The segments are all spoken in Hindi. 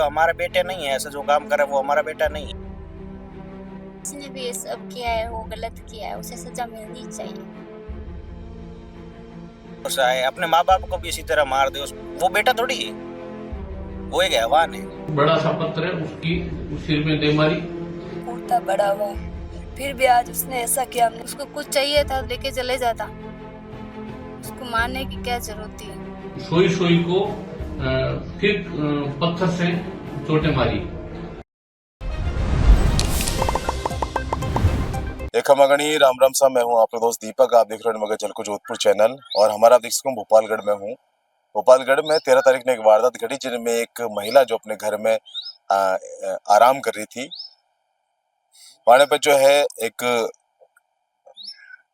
हमारे बेटे नहीं है, ऐसा जो काम करे वो हमारा बेटा नहीं है। जिसने भी ये सब किया है वो गलत किया है, उसे सजा मिलनी चाहिए। गुस्सा है, अपने माँ बाप को भी इसी तरह मार दे, वो बेटा थोड़ी है, वो एक हैवान है। बड़ा सा पत्थर है उसकी उस सिर में दे मारी। उतना बड़ा हुआ फिर भी आज उसने ऐसा किया। हमने उसको कुछ चाहिए था लेके चले जाता, उसको मारने की क्या जरूरत थी। सोई सोई को फिर पत्थर से चोटें मारी। एक खमागणी राम राम सा। मैं हूं आपका दोस्त दीपक। आप देख रहे हैं मगर चल को जोधपुर चैनल। और हमारा आप देख सकते हो भोपालगढ़ में हूं। भोपालगढ़ में 13 तारीख ने एक वारदात घटी जिनमें एक महिला जो अपने घर में आराम कर रही थी, वहां पे जो है एक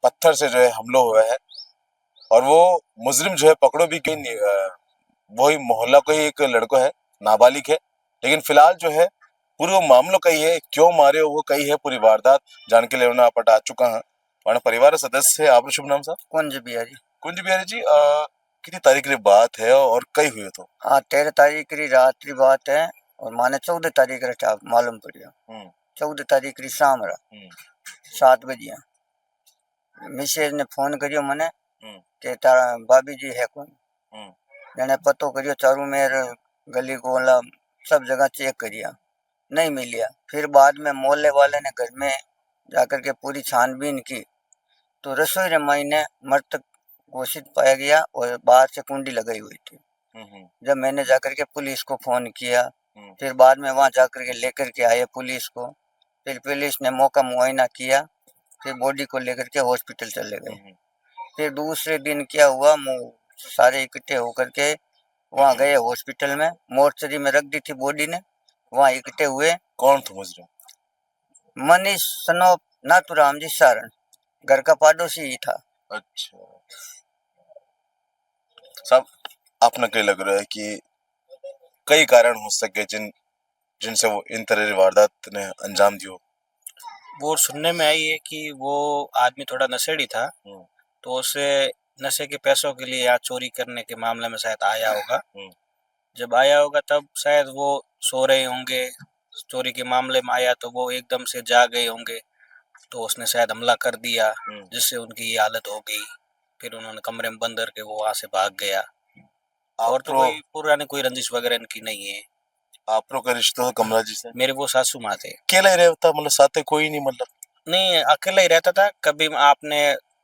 पत्थर से जो है हमला हुआ है। और वो मुजरिम जो है पकड़ो भी क्यों नहीं, वही मोहल्ला का ही एक लड़का है, नाबालिग है। लेकिन फिलहाल जो है पूरे मामलों कही है, क्यों मारे वो कही है, पूरी वारदात जान के लिए आप आ चुका है। हमारे परिवार सदस्य है। आपका शुभ नाम साहब? कुंज बिहारी। कुंज बिहारी जी, कितनी तारीख की बात है और कई हुए तो? हाँ, 13 तारीख की रात्रि बात है और माने 14 तारीख रहा मालूम पड़िया। 14 तारीख की शाम रहा 7 बजे मिसेज ने फोन करियो मने के तारा भाभी जी है कौन। जने पतो करियो चारू मेर गली गोला सब जगह चेक करिया, नहीं मिलिया। फिर बाद में मोहल्ले वाले ने घर में जाकर के पूरी छानबीन की तो रसोई रमाई ने मृतक घोषित पाया गया और बाहर से कुंडी लगाई हुई थी। जब मैंने जाकर के पुलिस को फोन किया, फिर बाद में वहां जाकर के लेकर के आए पुलिस को। फिर पुलिस ने मौका मुआयना किया, फिर बॉडी को लेकर के हॉस्पिटल चले गए। फिर दूसरे दिन क्या हुआ, सारे इकट्ठे होकर के वहां गए हॉस्पिटल में, मोर्चरी में रख दी थी बॉडी ने। वहां इकट्ठे हुए। कौन थे मुजरिम? मनीष सनोप नाथुराम जी सारण, घर का पड़ोसी ही था। अच्छा साहब, आपने कई लग रहा है कि कई कारण हो सके जिनसे वो इन तरह की वारदात ने अंजाम दियो। वो सुनने में आई है कि वो आदमी थोड़ा नशेड़ी था, तो उसे नशे के पैसों के लिए या चोरी करने के मामले में शायद आया होगा। जब आया होगा तब शायद वो सो रहे होंगे, चोरी के मामले में आया तो वो एकदम से जाग गए होंगे, तो उसने शायद हमला कर दिया जिससे उनकी ये हालत हो गई। फिर उन्होंने कमरे में बंद करके वो वहां से भाग गया। और तो कोई पुरानी कोई रंजिश वगैरह इनकी नहीं है। आप लोग का रिश्ता है कमला जी से? मेरे वो सासू माँ थे। अकेला ही रहता, मतलब साथ में कोई नहीं? मतलब नहीं, अकेला ही रहता था। कभी आपने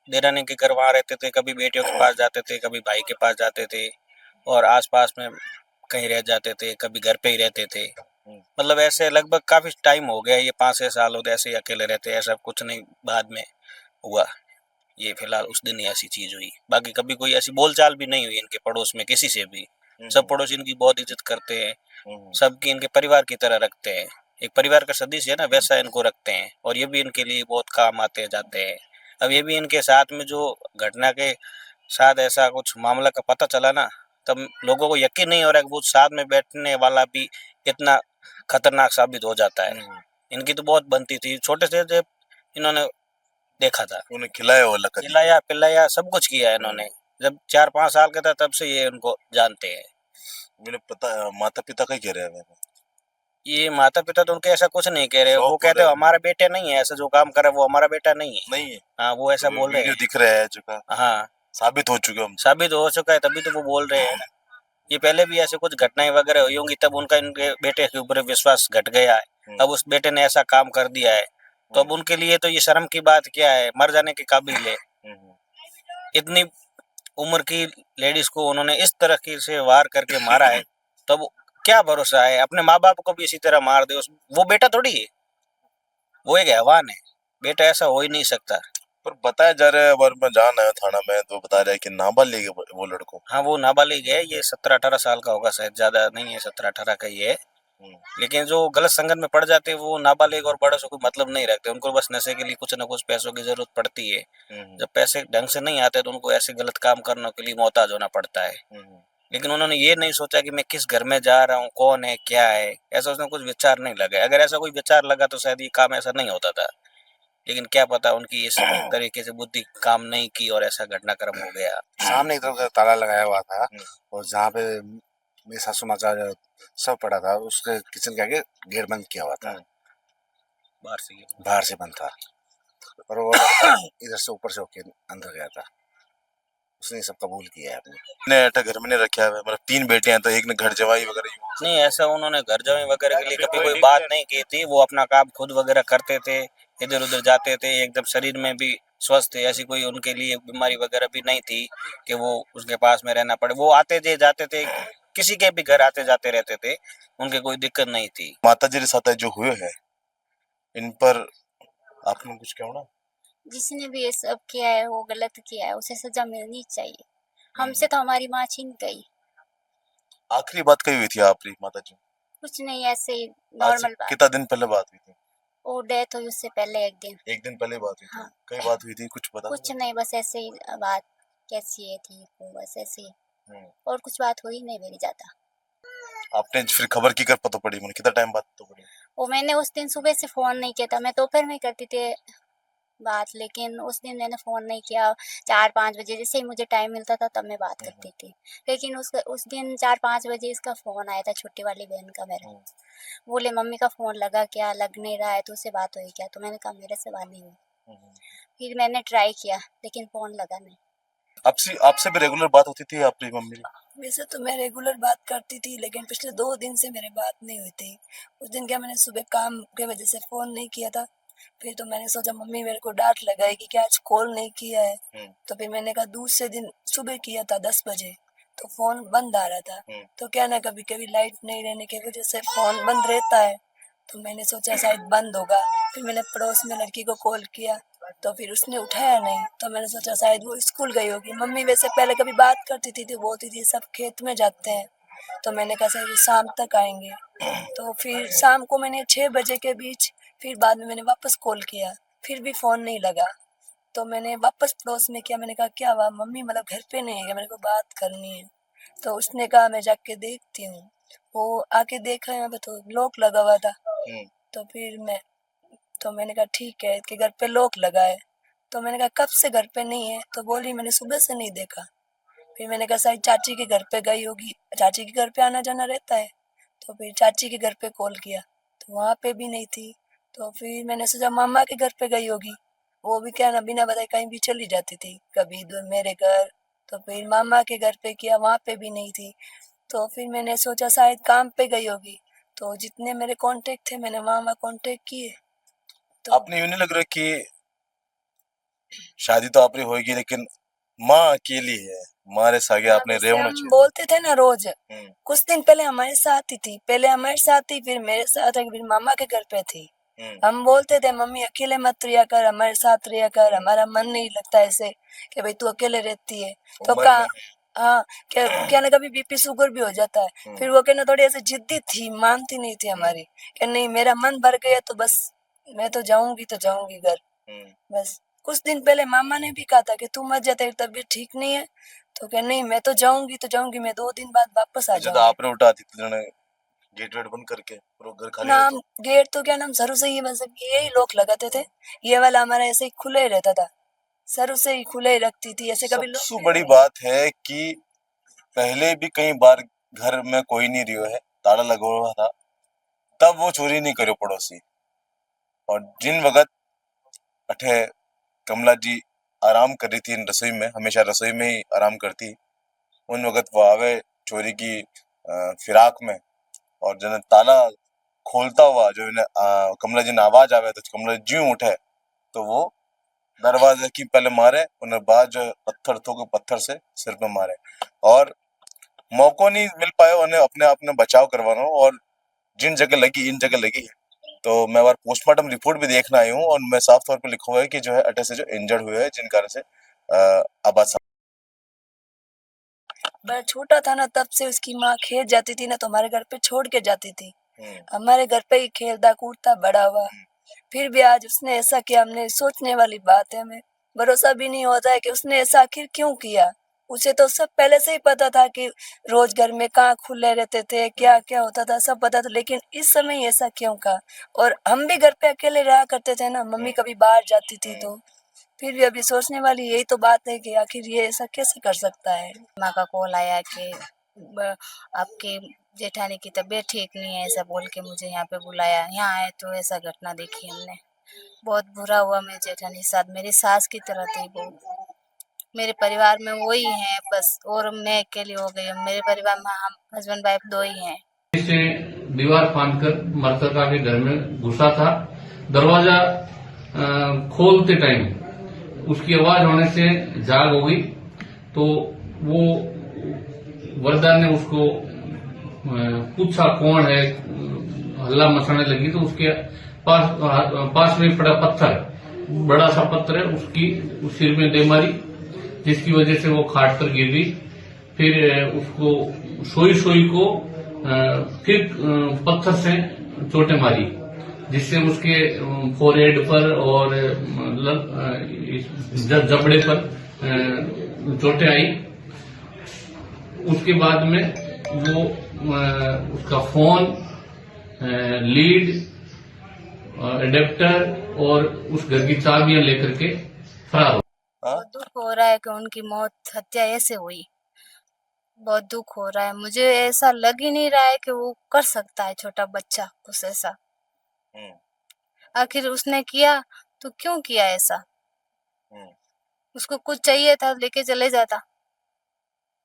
देरानी के घर वहाँ रहते थे, कभी बेटियों के पास जाते थे, कभी भाई के पास जाते थे और आसपास में कहीं रह जाते थे, कभी घर पे ही रहते थे। मतलब ऐसे लगभग काफी टाइम हो गया, ये 5-6 साल हो गए ऐसे ही अकेले रहते, ऐसा कुछ नहीं बाद में हुआ। ये फिलहाल उस दिन ही ऐसी चीज हुई, बाकी कभी कोई ऐसी बोलचाल भी नहीं हुई इनके पड़ोस में किसी से भी। सब पड़ोसी इनकी बहुत इज्जत करते हैं, सबकी इनके परिवार की तरह रखते हैं। एक परिवार का सदस्य है ना, वैसा इनको रखते हैं और ये भी इनके लिए बहुत काम आते जाते हैं। अब ये भी इनके साथ में जो घटना के साथ ऐसा कुछ मामला का पता चला ना, तब लोगों को यकीन नहीं हो रहा है कि वो साथ में बैठने वाला भी इतना खतरनाक साबित हो जाता है। इनकी तो बहुत बनती थी, छोटे से जब इन्होंने देखा था, उन्हें खिलाया वाला खिलाया पिलाया सब कुछ किया है इन्होंने। जब 4-5 साल का था तब से ये उनको जानते हैं। मुझे पता। माता पिता क्या कह रहे हैं? ये माता पिता तो उनके ऐसा कुछ नहीं कह रहे, वो कहते हैं हमारा बेटा नहीं है, ऐसा जो काम कर रहा है वो हमारा बेटा नहीं है। नहीं है? हाँ, वो ऐसा बोल रहे हैं। दिख रहा है चुका। हाँ, साबित हो चुका है। साबित हो चुका है तभी तो वो बोल रहे हैं। ये पहले भी ऐसे कुछ घटनाएं वगैरह हुई होंगी तब उनका इनके बेटे के ऊपर विश्वास घट गया है। अब उस बेटे ने ऐसा काम कर दिया है तो अब उनके लिए तो ये शर्म की बात क्या है, मर जाने के काबिल है। इतनी उम्र की लेडीज को उन्होंने इस तरह की से वार करके मारा है, तब क्या भरोसा है अपने माँ बाप को भी इसी तरह मार दे। वो बेटा थोड़ी है, वो एक हैवान है, बेटा ऐसा हो ही नहीं सकता। पर बताया जा रहा है, बार मैं जान आया थाना में तो बता रहा है कि नाबालिग है वो लड़को। हाँ, वो नाबालिग है, ये 17-18 साल का होगा शायद, ज्यादा नहीं है, 17-18 का ही है। लेकिन जो गलत संगत में पड़ जाते हैं वो नाबालिग और बड़ों से कोई मतलब नहीं रखते, उनको बस नशे के लिए कुछ ना कुछ पैसों की जरूरत पड़ती है। जब पैसे ढंग से नहीं आते तो उनको ऐसे गलत काम करने के लिए मोहताज होना पड़ता है। लेकिन उन्होंने ये नहीं सोचा कि मैं किस घर में जा रहा हूँ, कौन है क्या है, ऐसा उसने कुछ विचार नहीं लगा। अगर ऐसा कोई विचार लगा तो शायद ये काम ऐसा नहीं होता था। लेकिन क्या पता उनकी इस तरीके से बुद्धि काम नहीं की और ऐसा घटनाक्रम हो गया। सामने एक तरफ ताला लगाया हुआ था और जहाँ पे मेरी सासू माँ का सब पड़ा था, उसके किचन के आगे गेट बंद किया हुआ था, बाहर से बंद था, और वो इधर से ऊपर से होके अंदर गया था। उसने सब कबूल किया है अपने। ने अटा घर में नहीं रखा है, मतलब 3 बेटे हैं, तो एक ने घर जवाई वगैरह। नहीं, ऐसा उन्होंने घर जमाई वगैरह के लिए कभी कोई बात नहीं की थी। वो अपना काम खुद वगैरह करते थे, इधर उधर जाते थे, एकदम शरीर में भी स्वस्थ थे, ऐसी कोई उनके लिए बीमारी वगैरह भी नहीं थी कि वो उसके पास में रहना पड़े। वो आते थे जाते थे, किसी के भी घर आते जाते रहते थे, उनके कोई दिक्कत नहीं थी। माता जी के साथ जो हुए हैं, इन पर आपने कुछ कहना? जिसने भी ये सब किया है वो गलत किया है, उसे सजा मिलनी चाहिए। हमसे तो हमारी माँ छीन गई। आखिरी बात कही हुई थी आपकी माता जी? कुछ नहीं, ऐसे ही आज नॉर्मल बात। कितना दिन पहले बात हुई थी? वो डेथ हुई उससे पहले एक दिन। एक दिन पहले बात हुई थी। हाँ। कई बात हुई थी, कुछ पता? कुछ नहीं, बस ऐसे ही बात कैसी है थी वो, बस ऐसे ही। और कुछ बात हुई नहीं मेरी ज्यादा। आपने फिर खबर की कर पता पड़ी? मैंने कितना टाइम बाद पता पड़ी? वो मैंने उस दिन सुबह से फोन नहीं किया था, मैं दोपहर में करती थी बात, लेकिन उस दिन मैंने फ़ोन नहीं किया। 4-5 बजे जैसे ही मुझे टाइम मिलता था तब मैं बात करती थी। लेकिन उस दिन 4-5 बजे इसका फ़ोन आया था, छोटी वाली बहन का मेरे। बोले मम्मी का फ़ोन लगा क्या? लग नहीं रहा है, तुझसे बात हुई क्या? तो मैंने कहा मेरे से बात नहीं हुई। फिर मैंने ट्राई किया लेकिन फ़ोन लगा नहीं। आपसे भी रेगुलर बात होती थी आपकी मम्मी? वैसे तो मैं रेगुलर बात करती थी, लेकिन पिछले 2 दिन से मेरी बात नहीं हुई थी। उस दिन क्या, मैंने सुबह काम की वजह से फ़ोन नहीं किया था। फिर तो मैंने सोचा मम्मी मेरे को डाँट लगाएगी कि आज कॉल नहीं किया है। तो फिर मैंने कहा दूसरे दिन सुबह किया था 10 बजे, तो फ़ोन बंद आ रहा था। तो क्या ना, कभी-कभी लाइट नहीं रहने की वजह से फ़ोन बंद रहता है। तो मैंने सोचा शायद बंद होगा। फिर मैंने पड़ोस में लड़की को कॉल किया, तो फिर उसने उठाया नहीं। तो मैंने सोचा शायद वो स्कूल गई होगी। मम्मी वैसे पहले कभी बात करती थी तो बोलती थी सब खेत में जाते हैं। तो मैंने कहा शायद वो शाम तक आएंगे। तो फिर शाम को मैंने 6 बजे के बीच, फिर बाद में मैंने वापस कॉल किया, फिर भी फ़ोन नहीं लगा। तो मैंने वापस पड़ोस में किया, मैंने कहा क्या हुआ मम्मी, मतलब घर पे नहीं है क्या, मेरे को बात करनी है। तो उसने कहा मैं जाके देखती हूँ। वो आके देखा, यहाँ पे तो लॉक लगा हुआ था। तो फिर मैंने कहा ठीक है कि घर पे लॉक लगा है। तो मैंने कहा कब से घर पे नहीं है? तो बोली मैंने सुबह से नहीं देखा। फिर मैंने कहा शायद चाची के घर पे गई होगी, चाची के घर पे आना जाना रहता है। तो फिर चाची के घर पे कॉल किया तो वहाँ पे भी नहीं थी। तो फिर मैंने सोचा मामा के घर पे गई होगी। वो भी क्या ना, बिना बताए कहीं भी चली जाती थी, कभी इधर मेरे घर। तो फिर मामा के घर पे किया, वहाँ पे भी नहीं थी। तो फिर मैंने सोचा शायद काम पे गई होगी। तो जितने मेरे कांटेक्ट थे मैंने वहाँ कांटेक्ट किए। तो आपने यूँ नहीं लग रहा कि शादी तो आपने होगी, लेकिन माँ अकेली है, मारे सागे आपने जैसे रेवना हम चाहिए? बोलते थे ना रोज, कुछ दिन पहले हमारे साथ ही थी, पहले हमारे साथ थी, फिर मेरे साथ आई, फिर मामा के घर पे थी। हम बोलते थे मम्मी अकेले मत रिया कर, हमारे साथ रिया कर, हमारा मन नहीं लगता ऐसे कि भाई तू अकेले रहती है। तो उम्र कहा में हाँ, क्या ना, कभी बीपी शुगर भी हो जाता है। फिर वो कहना थोड़ी ऐसे जिद्दी थी, मानती नहीं थी हमारी, कि नहीं मेरा मन भर गया तो बस मैं तो जाऊंगी घर। बस कुछ दिन पहले मामा ने भी कहा था कि तू मत जा, तेरी तबीयत ठीक नहीं है। तो क्या नहीं, मैं तो जाऊंगी, मैं 2 दिन बाद वापस आ जब जाऊंगी। आपने उठा दी थी गेट वेट बंद करके, और वो घर खाली नाम रहता? गेट तो क्या नाम, शुरू से ही मतलब यही लोग लगाते थे। ये वाला हमारा ऐसे ही खुला ही रहता था, शुरू से ही खुला ही रखती थी, ऐसे कभी लोग सबसे बड़ी बात है कि पहले भी कई बार घर में कोई नहीं रियो है, ताला लगा हुआ था, तब वो चोरी नहीं करो पड़ोसी। और जिन वक्त अठे कमला जी आराम कर रही थी रसोई में, हमेशा रसोई में ही आराम करती, उन वक्त वो आवे चोरी की फिराक में, और जब ताला खोलता हुआ जो कमला जी ने आवाज आवे तो कमला जी ज्यों उठे तो वो दरवाजे की पहले मारे, उन्हें बाद जो पत्थर थोक पत्थर से सिर पे मारे, और मौको नहीं मिल पाया उन्हें अपने आप में बचाव करवाना, और जिन जगह लगी इन जगह लगी है। तो मैं बार पोस्टमार्टम रिपोर्ट भी देखना आई हूँ, और मैं साफ तौर पर लिखा हुआ है कि जो है अटे से जो इंजर्ड हुए हैं, जिन कारण से आबाद बड़ा छोटा था ना, तब से उसकी माँ खेत जाती थी ना, तो हमारे घर पे छोड़ के जाती थी। हमारे घर पे ही खेलता कूदता बड़ा हुआ। फिर भी आज उसने ऐसा किया, हमने सोचने वाली बात है, हमें भरोसा भी नहीं होता है कि उसने ऐसा आखिर क्यों किया। उसे तो सब पहले से ही पता था कि रोज घर में कहाँ खुले रहते थे, क्या क्या होता था, सब पता था, लेकिन इस समय ऐसा क्यों कहा। और हम भी घर पे अकेले रहा करते थे ना, मम्मी कभी बाहर जाती थी तो फिर भी अभी सोचने वाली यही तो बात है कि आखिर ये ऐसा कैसे कर सकता है। माँ का कॉल आया कि आपके जेठानी की तबीयत ठीक नहीं है ऐसा बोल के मुझे यहाँ पे बुलाया। यहाँ आए तो ऐसा घटना देखी हमने। बहुत बुरा हुआ मेरे जेठानी के साथ। मेरी सास की तरह थी वो। मेरे परिवार में वही है बस, और मैं अकेली हो गई हूँ। मेरे परिवार में हम हस्बैंड वाइफ 2 ही हैं। से दीवार फांदकर मृतका के घर में घुसा था। दरवाजा खोलते टाइम उसकी आवाज होने से जाग हो गई, तो वो वरदा ने उसको पूछा कौन है, हल्ला मचाने लगी। तो उसके पास में पड़ा पत्थर, बड़ा सा पत्थर है, उसकी उस सिर में दे मारी, जिसकी वजह से वो खाट पर गिर गई। फिर उसको सोई को फिर पत्थर से चोटें मारी, जिससे उसके फोरहेड पर और जबड़े पर चोटें आई। उसके बाद में वो उसका फोन, लीड, एडेप्टर और उस घर की चाबियां लेकर के फरार हो। बहुत दुख हो रहा है कि उनकी मौत, हत्या ऐसे हुई। बहुत दुख हो रहा है। मुझे ऐसा लग ही नहीं रहा है कि वो कर सकता है छोटा बच्चा कुछ ऐसा। आखिर उसने किया तो क्यों किया ऐसा? उसको कुछ चाहिए था लेके चले जाता।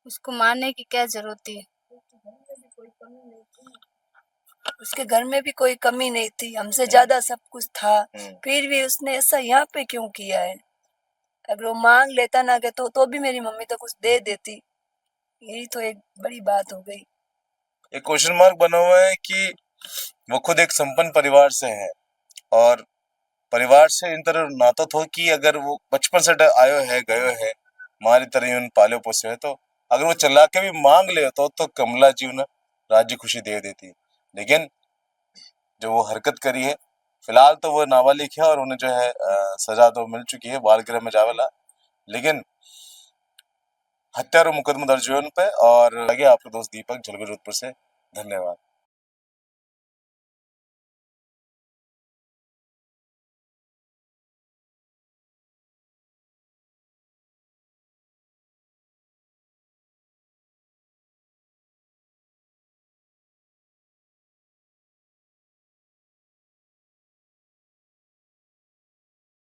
उसको मारने की क्या जरूरत थी? उसके घर में भी कोई कमी नहीं थी, हमसे ज्यादा सब कुछ था, फिर भी उसने ऐसा यहाँ पे क्यों किया है? अगर वो मांग लेता ना के तो भी मेरी मम्मी तो कुछ दे देती। यही तो एक बड़ी बात हो गई। एक क्वेश्चन मार्क बना हुआ है कि वो खुद एक संपन्न परिवार से है, और परिवार से इन तरह नाता तो कि अगर वो बचपन से आयो है गयो है, हमारी तरह उन पाले पोसे है, तो अगर वो चला के भी मांग ले तो कमला जी उन्हें राज्य खुशी दे देती। लेकिन जो वो हरकत करी है, फिलहाल तो वो नाबालिग है और उन्हें जो है सजा तो मिल चुकी है, बाल गृह में जावेला। लेकिन हत्या और मुकदमा दर्ज हुए उन पे। और आगे आपके दोस्त दीपक, झलगू जोधपुर से। धन्यवाद।